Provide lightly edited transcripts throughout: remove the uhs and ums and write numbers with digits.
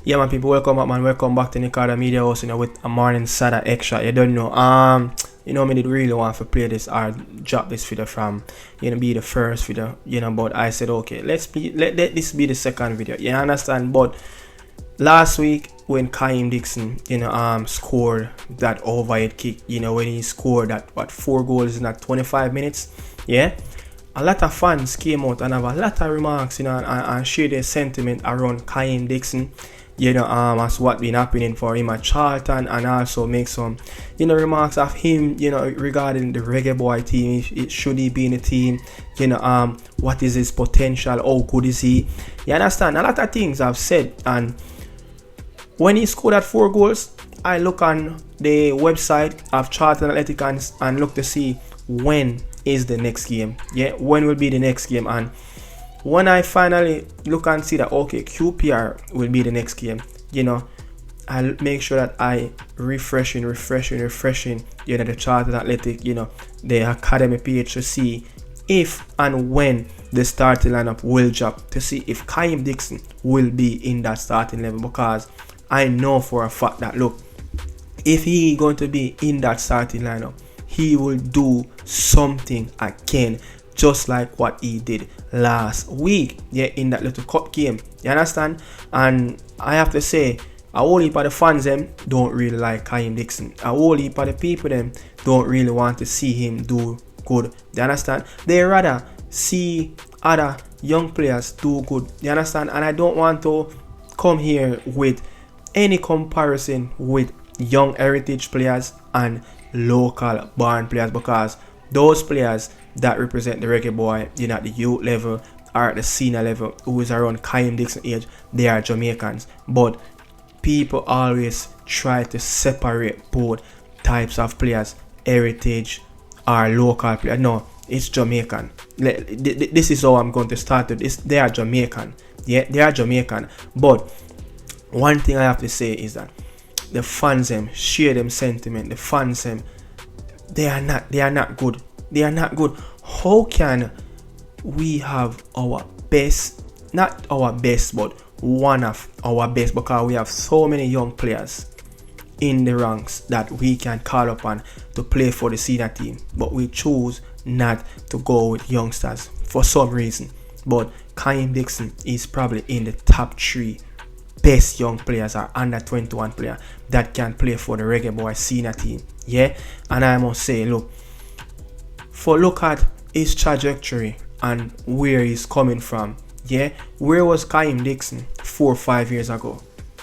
Yeah, man, people, welcome up, man. Welcome back to Nicardo Media House, with a morning Sada extra. You don't know. Me did really want to play this or drop this video from, be the first video, but I said, okay, let this be the second video. You understand? But last week when Kim Dixon, scored that overhead kick, when he scored that 4 goals in that 25 minutes, yeah, a lot of fans came out and have a lot of remarks, and share their sentiment around Kim Dixon, as what been happening for him at CHARLTON, and also make some, remarks of him, regarding the reggaeboyz team. Should he be in the team? What is his potential? How good is he? You understand? A lot of things I've said, and when he scored that 4 goals, I look on the website of CHARLTON Athletic and look to see when is the next game. Yeah, when will be the next game? And when I finally look and see that, okay, QPR will be the next game, I'll make sure that I refreshing, the CHARLTON Athletic, the academy page, to see if and when the starting lineup will drop, to see if Kim Dixon will be in that starting level, because I know for a fact that, look, if he going to be in that starting lineup, he will do something again, just like what he did last week, in that little cup game. You understand? And I have to say, a whole heap of the fans them don't really like Kim Dixon. A whole heap of the people them don't really want to see him do good. You understand? They rather see other young players do good. You understand? And I don't want to come here with any comparison with young heritage players and local born players, because those players that represent the reggaeboyz, at the youth level or at the senior level, who is around Kim Dixon age, they are Jamaicans. But people always try to separate both types of players, heritage or local players. No, it's Jamaican. This is how I'm going to start it. They are Jamaican. Yeah, they are Jamaican. But one thing I have to say is that the fans them share them sentiment. The fans them, they are not good. They are not good. How can we have our best, not our best, but one of our best, because we have so many young players in the ranks that we can call upon to play for the senior team, but we choose not to go with youngsters for some reason. But Kim Dixon is probably in the top 3 best young players or under 21 player that can play for the reggaeboyz senior team. Yeah, and I must say, look at his trajectory and where he's coming from. Yeah, where was Kim Dixon 4 or 5 years ago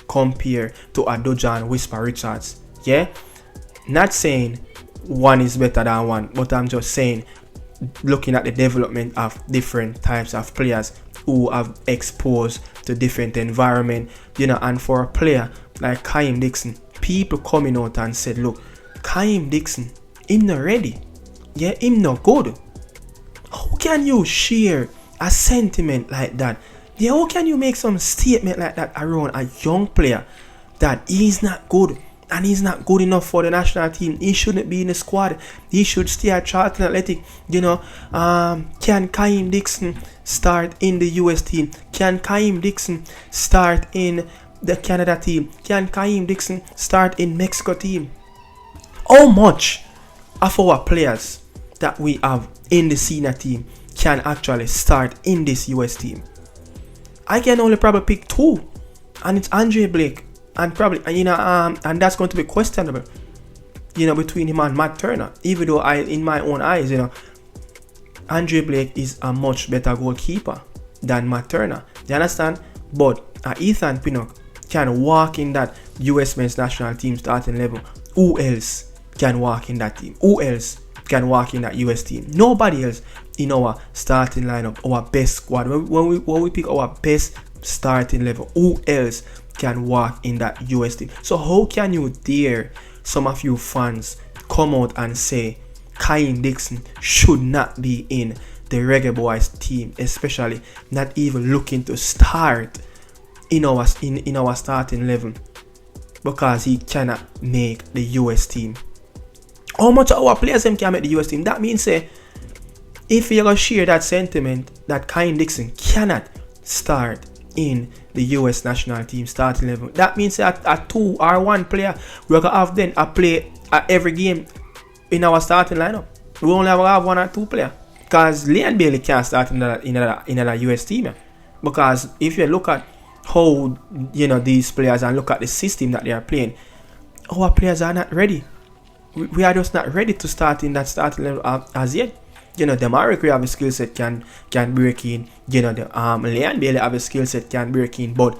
compared to Adoja and Whisper Richards? Yeah, not saying one is better than one, but I'm just saying, looking at the development of different types of players who have exposed to different environment, and for a player like Kim Dixon, people coming out and said, look, Kim Dixon, him not ready. Yeah, him not good. How can you share a sentiment like that? Yeah, how can you make some statement like that around a young player that he's not good and he's not good enough for the national team? He shouldn't be in the squad. He should stay at CHARLTON Athletic. Can Kim Dixon start in the US team? Can Kim Dixon start in the Canada team? Can Kim Dixon start in Mexico team? How much of our players that we have in the senior team can actually start in this US team? I can only probably pick 2, and it's Andre Blake and probably and that's going to be questionable, between him and Matt Turner. Even though in my own eyes, Andre Blake is a much better goalkeeper than Matt Turner. You understand? But Ethan Pinnock can walk in that US men's national team starting level. Who else can walk in that team? Who else can walk in that US team? Nobody else in our starting lineup, our best squad. When we pick our best starting level, who else can walk in that US team? So how can you dare, some of you fans, come out and say Kim Dixon should not be in the reggaeboyz team, especially not even looking to start in our starting level, because he cannot make the US team? How much of our players can make the US team? That means, if you're going to share that sentiment that Kim Dixon cannot start in the US national team starting level. That means that a 2 or 1 player we're going to have then a play at every game in our starting lineup. We only have 1 or 2 players. Because Leon Bailey can't start in another US team. Because if you look at how these players and look at the system that they are playing, our players are not ready. We are just not ready to start in that starting level as yet. Demaric have a skill set can break in. Leon Bailey have a skill set can break in, but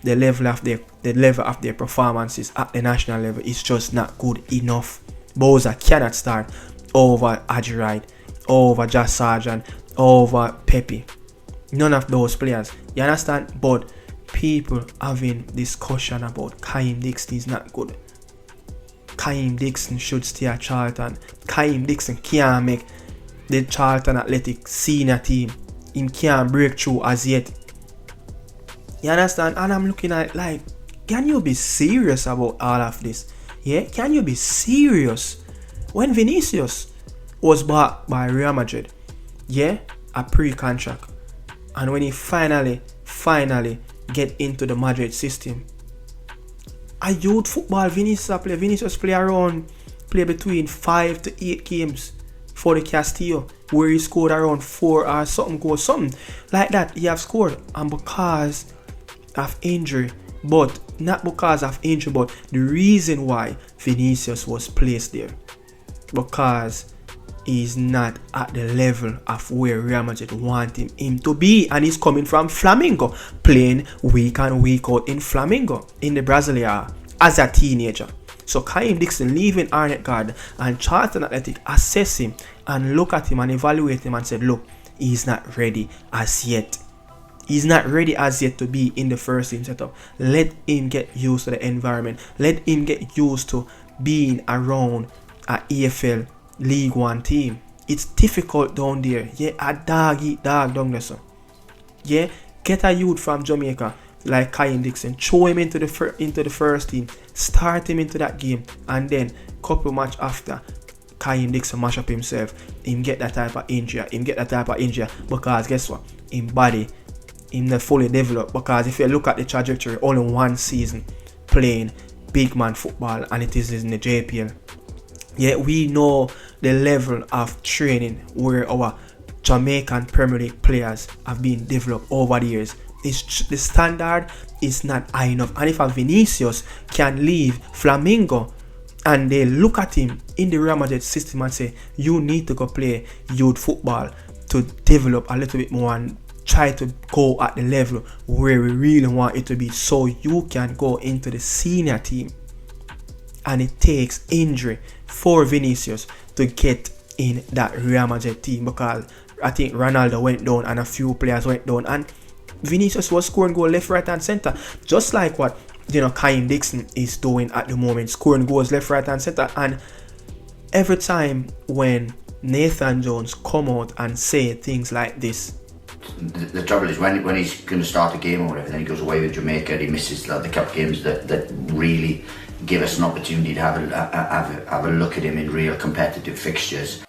the level of their performances at the national level is just not good enough. Bowser cannot start over Adjuride, over Josh Sargent, over Pepe. None of those players. You understand? But people having discussion about Kaheim Dixon is not good. Kaheim Dixon should stay at Charlton. Kaheim Dixon can't make the Charlton Athletic senior team. He can't break through as yet. You understand? And I'm looking at it like, can you be serious about all of this? Yeah? Can you be serious? When Vinicius was bought by Real Madrid, yeah, a pre-contract, and when he finally get into the Madrid system, a youth football Vinicius play between 5 to 8 games for the Castillo, where he scored around 4 or something like that. He have scored, and because of injury, but not because of injury, but the reason why Vinicius was placed there, because he's not at the level of where Real Madrid wanted him to be, and he's coming from Flamengo, playing week in week out in Flamengo in the Brazilian as a teenager. So Kaheim Dixon leaving Arnett Garden, and Charlton Athletic assess him and look at him and evaluate him and said, look, he's not ready as yet. He's not ready as yet to be in the first team setup. Let him get used to the environment. Let him get used to being around an EFL League One team. It's difficult down there. Yeah, a dog eat dog down there. So, yeah, get a youth from Jamaica like Kaheim Dixon, throw him into the first team, start him into that game, and then couple match after, Kaheim Dixon mash up himself. Him get that type of injury. Because guess what? Him body, him not fully developed. Because if you look at the trajectory, only 1 season playing big man football, and it is in the JPL. Yeah, we know the level of training where our Jamaican Premier League players have been developed over the years. The standard is not high enough. And if a Vinicius can leave Flamengo and they look at him in the Real Madrid system and say, you need to go play youth football to develop a little bit more and try to go at the level where we really want it to be, so you can go into the senior team. And it takes injury for Vinicius to get in that Real Madrid team, because I think Ronaldo went down and a few players went down, and Vinicius was scoring goals left, right and center, just like what Kaheim Dixon is doing at the moment, scoring goals left, right and center. And every time when Nathan Jones come out and say things like this, the trouble is when he's going to start a game or whatever, then he goes away with Jamaica, he misses the cup games that really give us an opportunity to have a look at him in real competitive fixtures.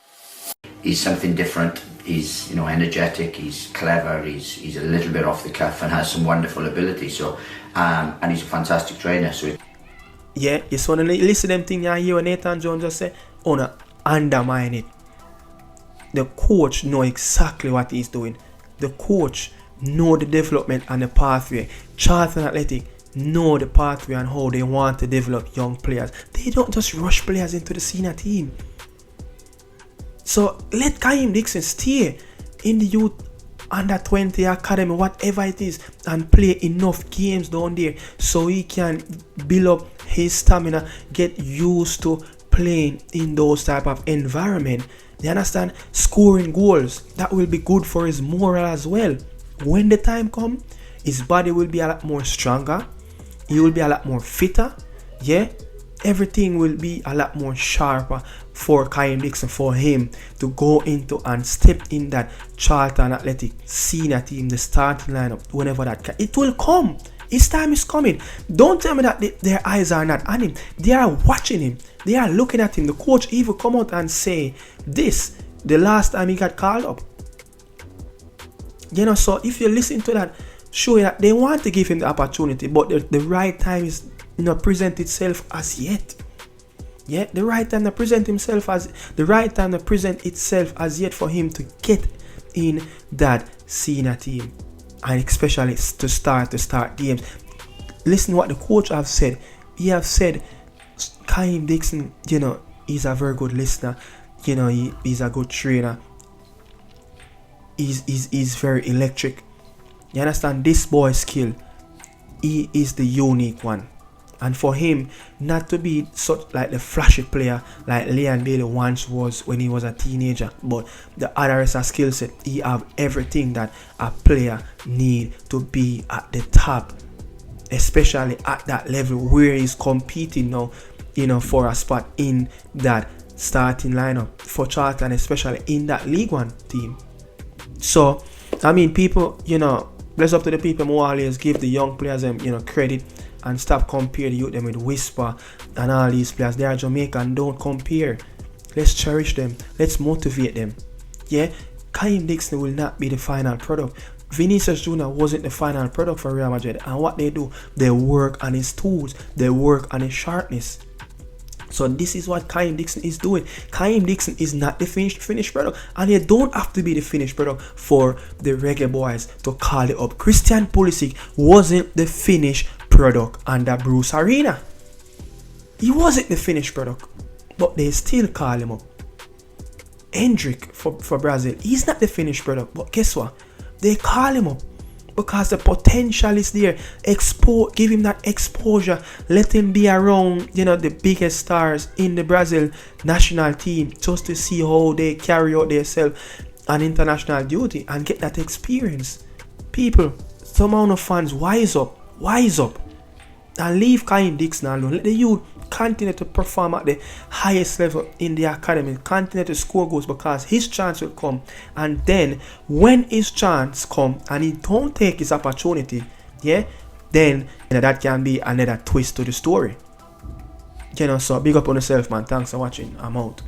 He's something different. He's energetic. He's clever. He's a little bit off the cuff and has some wonderful ability. So and he's a fantastic trainer. So yeah, you just want to listen to them thing you hear when Nathan Jones just say, "Oh no, undermine it." The coach know exactly what he's doing. The coach know the development and the pathway. Charlton Athletic know the pathway and how they want to develop young players. They don't just rush players into the senior team. So let Kaheim Dixon stay in the youth under 20 academy, whatever it is, and play enough games down there so he can build up his stamina, get used to playing in those type of environment. You understand? Scoring goals, that will be good for his moral as well. When the time comes, his body will be a lot more stronger. He will be a lot more fitter. Yeah, everything will be a lot more sharper for Kaheim Dixon, for him to go into and step in that Charlton Athletic senior team, the starting lineup, whenever that it will come. His time is coming. Don't tell me that their eyes are not on him. They are watching him. They are looking at him. The coach even come out and say this the last time he got called up. So if you listen to that, show you that they want to give him the opportunity, but the right time is not present itself as yet. Yeah, the right time to present itself as yet for him to get in that senior team, and especially to start games. Listen to what the coach have said. He have said Kim Dixon, he's a very good listener. He's a good trainer. He's very electric. You understand? This boy's skill, he is the unique one. And for him not to be such like the flashy player like Leon Bailey once was when he was a teenager, but the other is a skill set. He have everything that a player need to be at the top, especially at that level where he's competing now, for a spot in that starting lineup for Charlton, especially in that League One team. So I mean, people, bless up to the people who always give the young players credit and stop compare the youth them with Whisper and all these players. They are Jamaican, don't compare. Let's cherish them. Let's motivate them. Yeah, Kaheim Dixon will not be the final product. Vinicius Jr. wasn't the final product for Real Madrid. And what they do, they work on his tools. They work on his sharpness. So this is what Kaheim Dixon is doing. Kaheim Dixon is not the finished product. And you don't have to be the finished product for the reggaeboyz to call it up. Christian Pulisic wasn't the finished product under Bruce Arena. He wasn't the finished product, but they still call him up. Hendrick for Brazil, he's not the finished product, but guess what? They call him up because the potential is there. Give him that exposure. Let him be around, the biggest stars in the Brazil national team, just to see how they carry out themselves on international duty and get that experience. People, some amount of fans, wise up, and leave Kaheim Dixon alone. Let the youth continue to perform at the highest level in the academy, continue to score goals, because his chance will come. And then when his chance come and he don't take his opportunity, then that can be another twist to the story. So big up on yourself, man. Thanks for watching. I'm out.